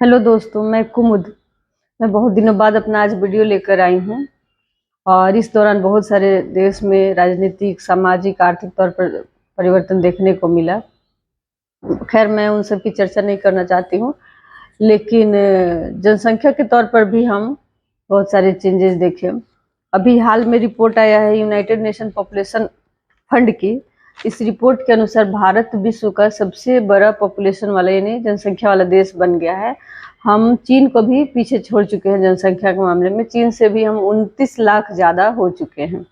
Hello दोस्तों, मैं कुमुद। मैं बहुत दिनों बाद अपना आज वीडियो लेकर आई हूँ और इस दौरान बहुत सारे देश में राजनीतिक, सामाजिक, आर्थिक तौर पर परिवर्तन देखने को मिला। खैर, मैं उन सब की चर्चा नहीं करना चाहती हूँ, लेकिन जनसंख्या के तौर पर भी हम बहुत सारे चेंजेस देखे। अभी हाल में रिपोर्ट आया है यूनाइटेड नेशन पॉपुलेशन फंड की। इस रिपोर्ट के अनुसार भारत विश्व का सबसे बड़ा पॉपुलेशन वाला यानी जनसंख्या वाला देश बन गया है। हम चीन को भी पीछे छोड़ चुके हैं जनसंख्या के मामले में। चीन से भी हम 29 लाख ज़्यादा हो चुके हैं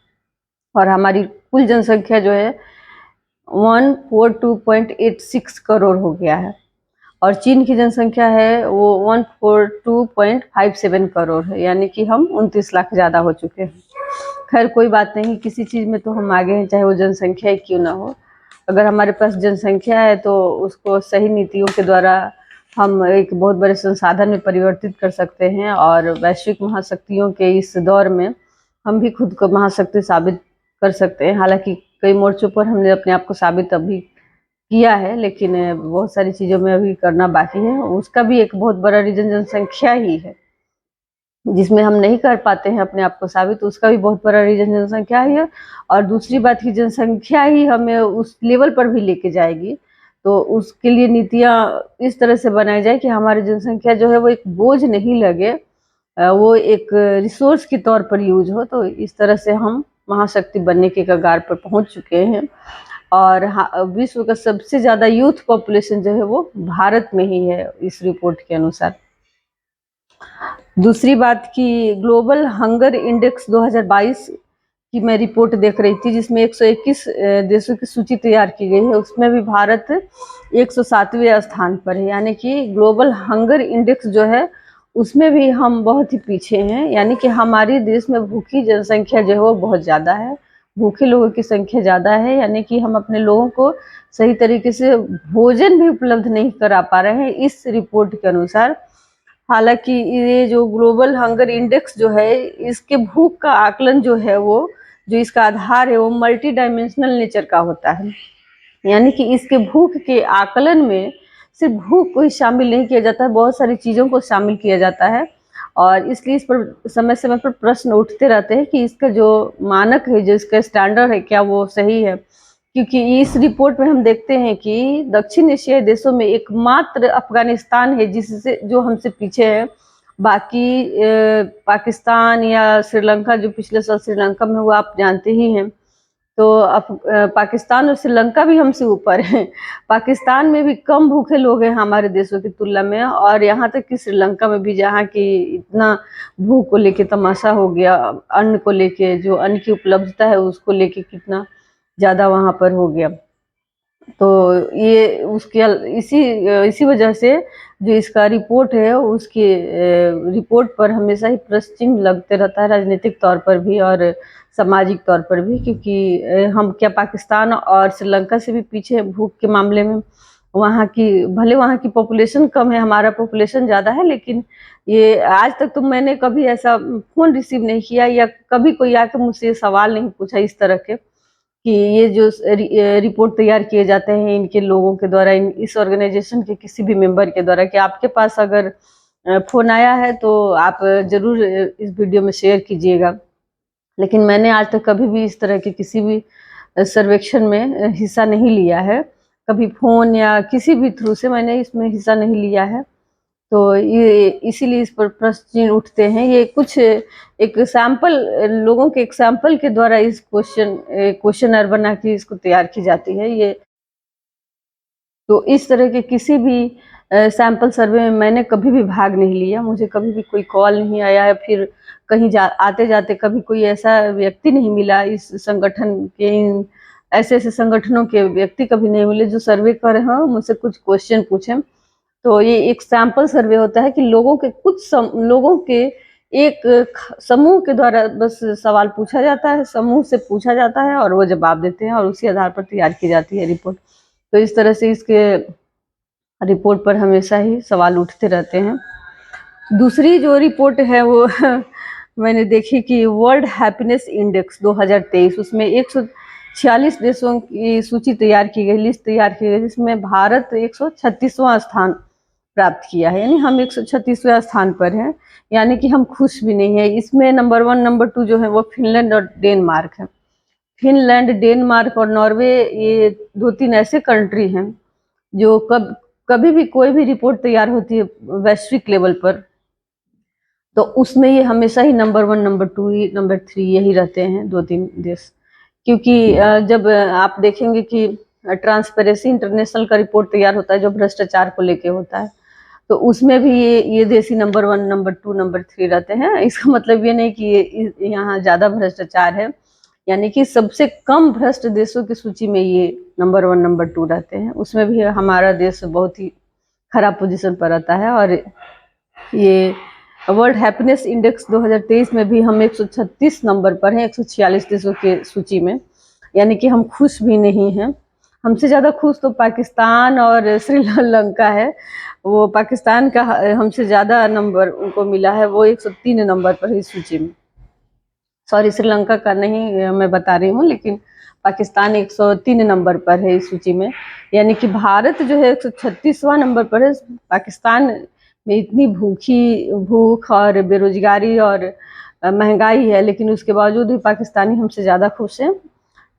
और हमारी कुल जनसंख्या जो है 142.86 करोड़ हो गया है और चीन की जनसंख्या है वो 142.57 करोड़ है, यानी कि हम 29 लाख ज़्यादा हो चुके हैं। खैर, कोई बात नहीं, किसी चीज़ में तो हम आगे हैं, चाहे वो जनसंख्या ही क्यों ना हो। अगर हमारे पास जनसंख्या है तो उसको सही नीतियों के द्वारा हम एक बहुत बड़े संसाधन में परिवर्तित कर सकते हैं और वैश्विक महाशक्तियों के इस दौर में हम भी खुद को महाशक्ति साबित कर सकते हैं। हालांकि कई मोर्चों पर हमने अपने आप को साबित अभी किया है, लेकिन बहुत सारी चीज़ों में अभी करना बाकी है। उसका भी एक बहुत बड़ा रीज़न जनसंख्या ही है, जिसमें हम नहीं कर पाते हैं अपने आप को साबित। उसका भी बहुत बड़ा रीज़न जनसंख्या ही है। और दूसरी बात की जनसंख्या ही हमें उस लेवल पर भी लेके जाएगी, तो उसके लिए नीतियाँ इस तरह से बनाई जाए कि हमारी जनसंख्या जो है वो एक बोझ नहीं लगे, वो एक रिसोर्स के तौर पर यूज हो। तो इस तरह से हम महाशक्ति बनने के कगार पर पहुंच चुके हैं और विश्व का सबसे ज़्यादा यूथ पॉपुलेशन जो है वो भारत में ही है इस रिपोर्ट के अनुसार। दूसरी बात की ग्लोबल हंगर इंडेक्स 2022 की मैं रिपोर्ट देख रही थी, जिसमें 121 देशों की सूची तैयार की गई है। उसमें भी भारत 107वें स्थान पर है, यानी कि ग्लोबल हंगर इंडेक्स जो है उसमें भी हम बहुत ही पीछे हैं। यानी कि हमारे देश में भूखी जनसंख्या जो है वो बहुत ज़्यादा है, भूखे लोगों की संख्या ज़्यादा है, यानी कि हम अपने लोगों को सही तरीके से भोजन भी उपलब्ध नहीं करा पा रहे हैं इस रिपोर्ट के अनुसार। हालांकि ये जो ग्लोबल हंगर इंडेक्स जो है, इसके भूख का आकलन जो है वो जो इसका आधार है वो मल्टी डायमेंशनल नेचर का होता है। यानी कि इसके भूख के आकलन में सिर्फ भूख को ही शामिल नहीं किया जाता है, बहुत सारी चीज़ों को शामिल किया जाता है। और इसलिए इस पर समय समय पर प्रश्न उठते रहते हैं कि इसका जो मानक है, जो इसका स्टैंडर्ड है, क्या वो सही है। क्योंकि इस रिपोर्ट में हम देखते हैं कि दक्षिण एशियाई देशों में एकमात्र अफगानिस्तान है जिससे जो हमसे पीछे है। बाकी पाकिस्तान या श्रीलंका, जो पिछले साल श्रीलंका में हुआ आप जानते ही हैं, तो अब पाकिस्तान और श्रीलंका भी हमसे ऊपर हैं। पाकिस्तान में भी कम भूखे लोग हैं हमारे देशों की तुलना में, और यहाँ तक कि श्रीलंका में भी, जहाँ की इतना भूख को लेके तमाशा हो गया, अन्न को लेके, जो अन्न की उपलब्धता है उसको लेके कितना ज़्यादा वहाँ पर हो गया। तो ये उसके इसी इसी वजह से जो इसका रिपोर्ट है उसकी रिपोर्ट पर हमेशा ही प्रश्न चिन्ह लगते रहता है, राजनीतिक तौर पर भी और सामाजिक तौर पर भी। क्योंकि हम क्या पाकिस्तान और श्रीलंका से भी पीछे हैं भूख के मामले में। वहाँ की भले वहाँ की पॉपुलेशन कम है, हमारा पॉपुलेशन ज़्यादा है, लेकिन ये आज तक तो मैंने कभी ऐसा फ़ोन रिसीव नहीं किया या कभी कोई आके मुझसे सवाल नहीं पूछा इस तरह के कि ये जो रिपोर्ट तैयार किए जाते हैं इनके लोगों के द्वारा, इस ऑर्गेनाइजेशन के किसी भी मेंबर के द्वारा, कि आपके पास अगर फ़ोन आया है तो आप ज़रूर इस वीडियो में शेयर कीजिएगा। लेकिन मैंने आज तक कभी भी इस तरह के किसी भी सर्वेक्षण में हिस्सा नहीं लिया है। कभी फ़ोन या किसी भी थ्रू से मैंने इसमें हिस्सा नहीं लिया है। तो ये इसीलिए इस पर प्रश्न चिन्ह उठते हैं। ये कुछ एक सैंपल, लोगों के एक सैंपल के द्वारा इस क्वेश्चनर बना के इसको तैयार की जाती है। ये तो इस तरह के किसी भी सैंपल सर्वे में मैंने कभी भी भाग नहीं लिया। मुझे कभी भी कोई कॉल नहीं आया है, फिर कहीं आते जाते कभी कोई ऐसा व्यक्ति नहीं मिला इस संगठन के, इन ऐसे संगठनों के व्यक्ति कभी नहीं मिले जो सर्वे कर रहे हों, मुझसे कुछ क्वेश्चन पूछें। तो ये एक सैंपल सर्वे होता है कि लोगों के लोगों के एक समूह के द्वारा बस सवाल पूछा जाता है, समूह से पूछा जाता है और वो जवाब देते हैं और उसी आधार पर तैयार की जाती है रिपोर्ट। तो इस तरह से इसके रिपोर्ट पर हमेशा ही सवाल उठते रहते हैं। दूसरी जो रिपोर्ट है वो मैंने देखी कि वर्ल्ड हैप्पीनेस इंडेक्स 2023, उसमें 146 देशों की सूची तैयार की गई, लिस्ट तैयार की गई, जिसमें भारत 136वां स्थान प्राप्त किया है, यानी हम 136वें स्थान पर हैं, यानी कि हम खुश भी नहीं है। इसमें नंबर 1 नंबर 2 जो है वो फिनलैंड और डेनमार्क है। फिनलैंड, डेनमार्क और नॉर्वे, ये 2-3 ऐसे कंट्री हैं जो कभी भी कोई भी रिपोर्ट तैयार होती है वैश्विक लेवल पर, तो उसमें ये हमेशा ही नंबर 1 नंबर 2 ही नंबर 3 यही रहते हैं, 2-3 देश। क्योंकि जब आप देखेंगे कि ट्रांसपेरेंसी इंटरनेशनल का रिपोर्ट तैयार होता है जो भ्रष्टाचार को लेके होता है, तो उसमें भी ये देश ही नंबर 1 नंबर 2 नंबर 3 रहते हैं। इसका मतलब ये नहीं कि ये यहाँ ज़्यादा भ्रष्टाचार है, यानी कि सबसे कम भ्रष्ट देशों की सूची में ये नंबर 1 नंबर 2 रहते हैं। उसमें भी हमारा देश बहुत ही खराब पोजीशन पर रहता है। और ये वर्ल्ड हैप्पीनेस इंडेक्स 2023 में भी हम 136 नंबर पर हैं 146 देशों के सूची में, यानी कि हम खुश भी नहीं हैं। हमसे ज़्यादा खुश तो पाकिस्तान और श्रीलंका है। वो पाकिस्तान का हमसे ज़्यादा नंबर उनको मिला है, वो 103 नंबर पर है इस सूची में। सॉरी, श्रीलंका का नहीं मैं बता रही हूँ, लेकिन पाकिस्तान 103 नंबर पर है इस सूची में, यानी कि भारत जो है 136वां नंबर पर है। पाकिस्तान में इतनी भूख और बेरोजगारी और महंगाई है, लेकिन उसके बावजूद भी पाकिस्तानी हमसे ज़्यादा खुश हैं।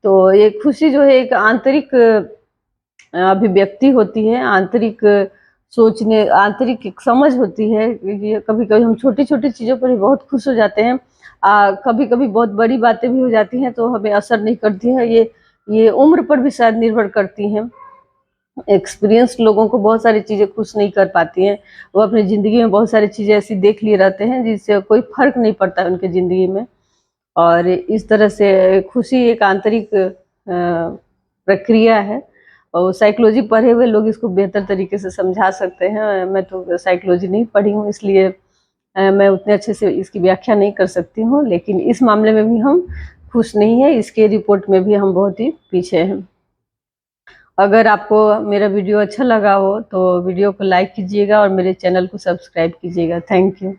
तो ये खुशी जो है एक आंतरिक अभिव्यक्ति होती है, आंतरिक सोचने, आंतरिक एक समझ होती है। कभी-कभी हम छोटी-छोटी चीज़ों पर ही बहुत खुश हो जाते हैं। कभी-कभी बहुत बड़ी बातें भी हो जाती हैं तो हमें असर नहीं करती है। ये उम्र पर भी शायद निर्भर करती हैं। एक्सपीरियंस्ड लोगों को बहुत सारी चीज़ें खुश नहीं कर पाती हैं। वो अपनी ज़िंदगी में बहुत सारी चीज़ें ऐसी देख लिए रहते हैं जिससे कोई फ़र्क नहीं पड़ता है उनकी ज़िंदगी में। और इस तरह से खुशी एक आंतरिक प्रक्रिया है, और साइकोलॉजी पढ़े हुए लोग इसको बेहतर तरीके से समझा सकते हैं। मैं तो साइकोलॉजी नहीं पढ़ी हूँ, इसलिए मैं उतने अच्छे से इसकी व्याख्या नहीं कर सकती हूँ, लेकिन इस मामले में भी हम खुश नहीं हैं। इसके रिपोर्ट में भी हम बहुत ही पीछे हैं। अगर आपको मेरा वीडियो अच्छा लगा हो तो वीडियो को लाइक कीजिएगा और मेरे चैनल को सब्सक्राइब कीजिएगा। Thank you.